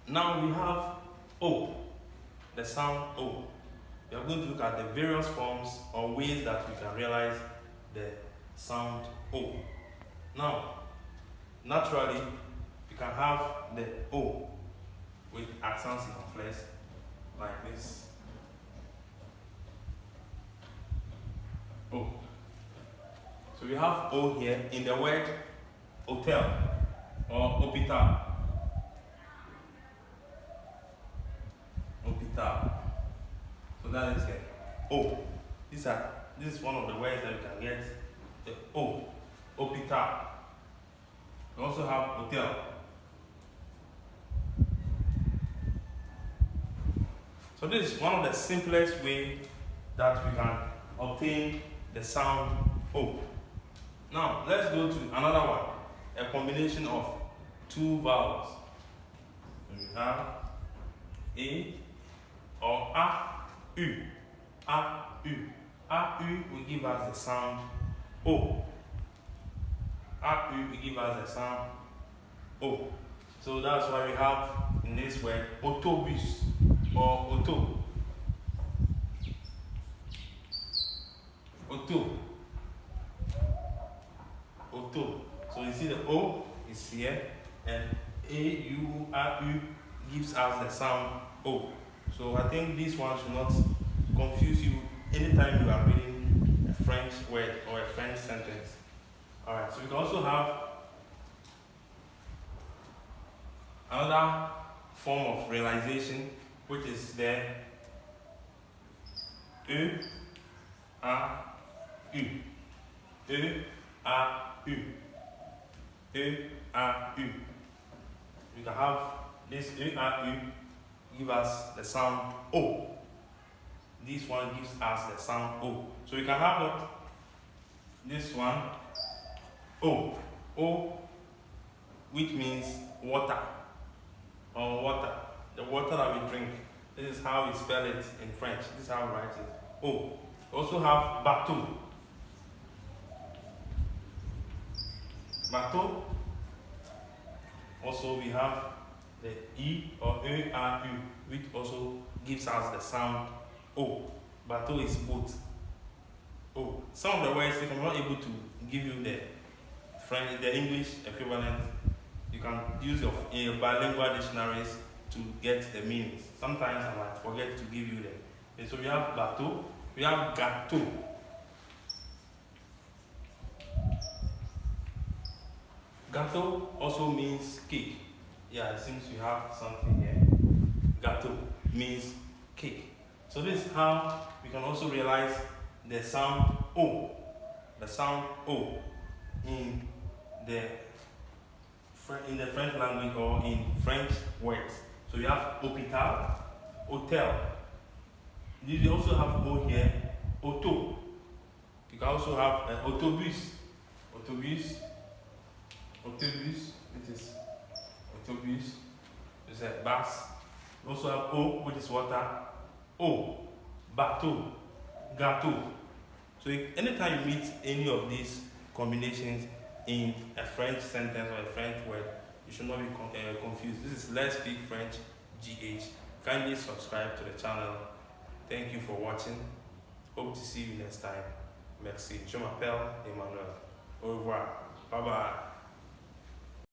Now we have O, the sound O. We are going to look at the various forms or ways that we can realize the sound O. Now, naturally, you can have the O with accent circumflex like this. O. So we have O here in the word hotel or hospital. Hospital. So that is it. O. This is one of the words that you can get. The O. Hospital. We also have hotel. So this is one of the simplest way that we can obtain the sound O. Now let's go to another one, a combination of two vowels. We have A or A, U. A, U. A, U will give us the sound O. A, U will give us the sound O. So that's why we have in this word autobus or auto. Auto. Auto. So you see the O is here and A, U, A, U gives us the sound O. So I think this one should not confuse you anytime you are reading a French word or a French sentence. Alright, so we can also have another form of realization, which is the E, A, U. E, A, U. E, A, U. You can have this E, A, U give us the sound O. This one gives us the sound O. So you can have this one O. O, which means water or water. The water that we drink. This is how we spell it in French. This is how we write it. O. We also have bateau. Bateau. Also we have the E or E, A, U, which also gives us the sound O. Bateau is boat. O. Some of the words, if I'm not able to give you the French, the English equivalent, you can use your bilingual dictionaries to get the meanings. Sometimes I might forget to give you them. And so we have bateau, we have gâteau. Gâteau also means cake. Yeah, it seems we have something here. Gâteau means cake. So this is how we can also realize the sound O. The sound O in the French language or in French words. So we have hôpital, hotel. You also have O here, auto. You can also have autobus, autobus, autobus, which is autobus, it's a bus. You also have O, which is water, O, bateau, gâteau. So anytime you meet any of these combinations in a French sentence or a French word, you should not be confused. This is Let's Speak French GH. Kindly subscribe to the channel. Thank you for watching. Hope to see you next time. Merci. Je m'appelle Emmanuel. Au revoir. Bye bye.